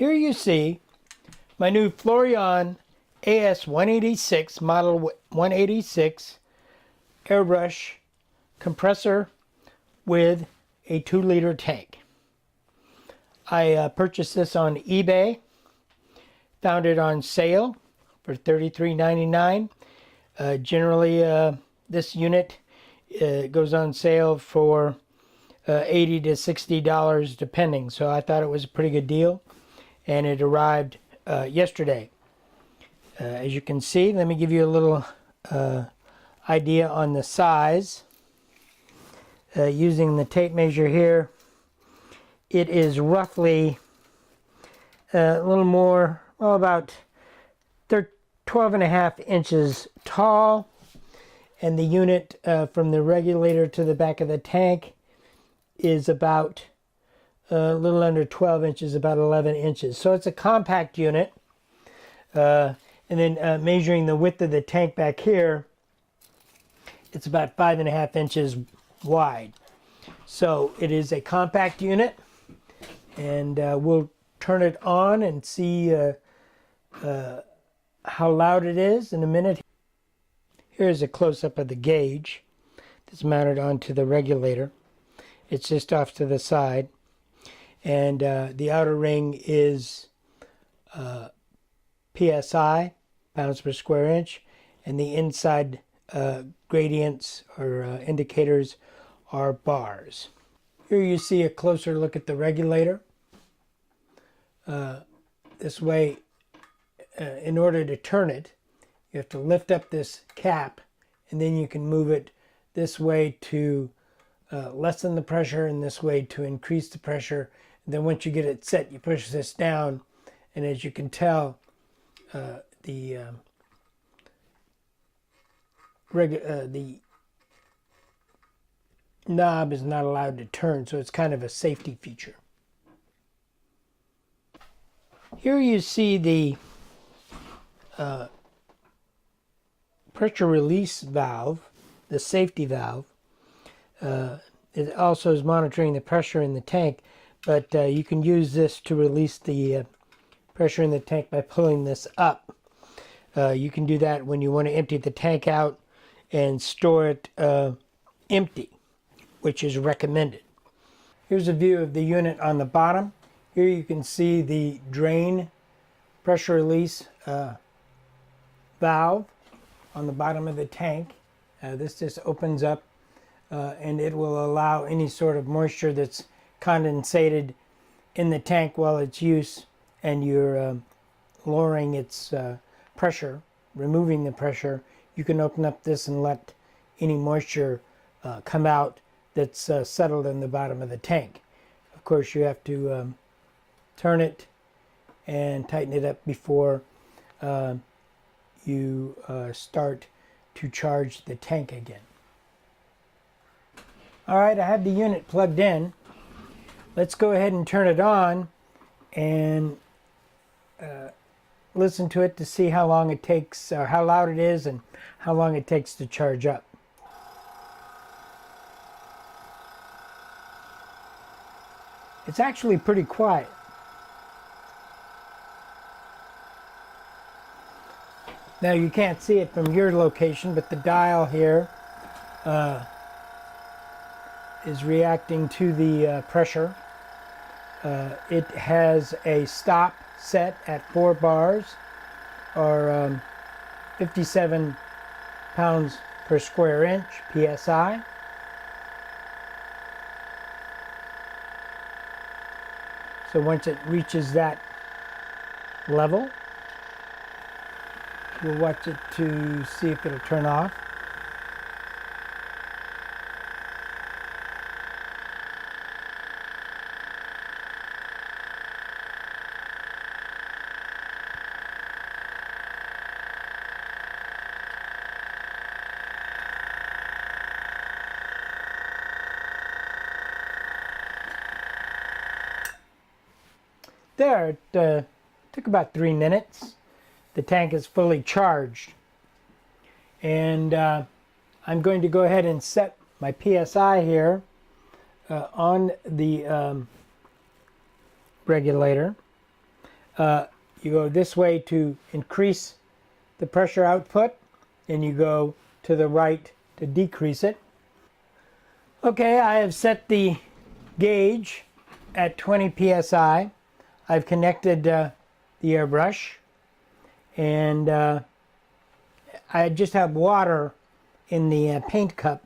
Here you see my new Floureon AS186 Model 186 Airbrush Compressor with a 2-liter tank. I purchased this on eBay, found it on sale for $33.99. Generally, this unit goes on sale for $80 to $60 depending, so I thought it was a pretty good deal, and it arrived yesterday. As you can see, let me give you a little idea on the size. Using the tape measure here, it is roughly a little more, well, about 12.5 inches tall, and the unit from the regulator to the back of the tank is about a little under 12 inches, about 11 inches. So it's a compact unit. And then measuring the width of the tank back here, it's about 5.5 inches wide. So it is a compact unit, and we'll turn it on and see how loud it is in a minute. Here's a close-up of the gauge that's mounted onto the regulator. It's just off to the side, and the outer ring is PSI, pounds per square inch, and the inside gradients or indicators are bars. Here you see a closer look at the regulator. This way, in order to turn it, you have to lift up this cap, and then you can move it this way to lessen the pressure, and this way to increase the pressure. And then once you get it set, you push this down, and as you can tell, the knob is not allowed to turn, so it's kind of a safety feature. Here you see the pressure release valve, the safety valve. It also is monitoring the pressure in the tank, but you can use this to release the pressure in the tank by pulling this up. You can do that when you want to empty the tank out and store it empty, which is recommended. Here's a view of the unit on the bottom. Here you can see the drain pressure release valve on the bottom of the tank. This just opens up and it will allow any sort of moisture that's condensated in the tank while it's used, and you're lowering its pressure, removing the pressure. You can open up this and let any moisture come out that's settled in the bottom of the tank. Of course, you have to turn it and tighten it up before you start to charge the tank again. Alright, I have the unit plugged in. Let's go ahead and turn it on and listen to it to see how long it takes, or how loud it is, and how long it takes to charge up. It's actually pretty quiet. Now you can't see it from your location, but the dial here is reacting to the pressure. It has a stop set at 4 bars, or 57 pounds per square inch PSI. So once it reaches that level, we'll watch it to see if it'll turn off. There, it took about 3 minutes. The tank is fully charged. And I'm going to go ahead and set my PSI here on the regulator. You go this way to increase the pressure output, and you go to the right to decrease it. Okay, I have set the gauge at 20 psi. I've connected the airbrush, and I just have water in the paint cup,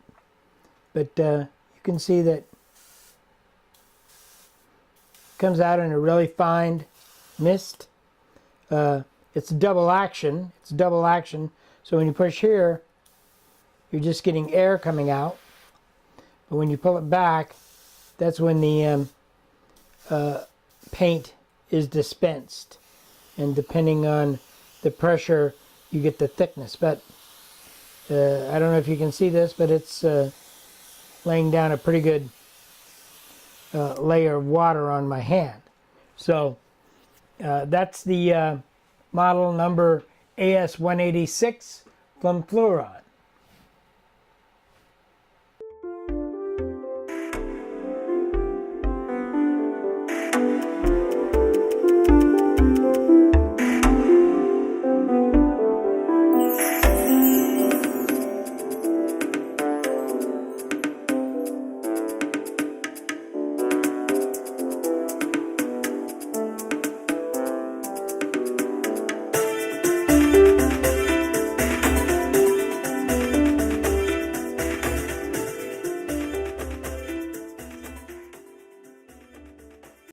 but you can see that it comes out in a really fine mist. It's double action. It's double action. So when you push here, you're just getting air coming out. But when you pull it back, that's when the paint is dispensed. And depending on the pressure, you get the thickness. But I don't know if you can see this, but it's laying down a pretty good layer of water on my hand. So that's the model number AS186 from Floureon.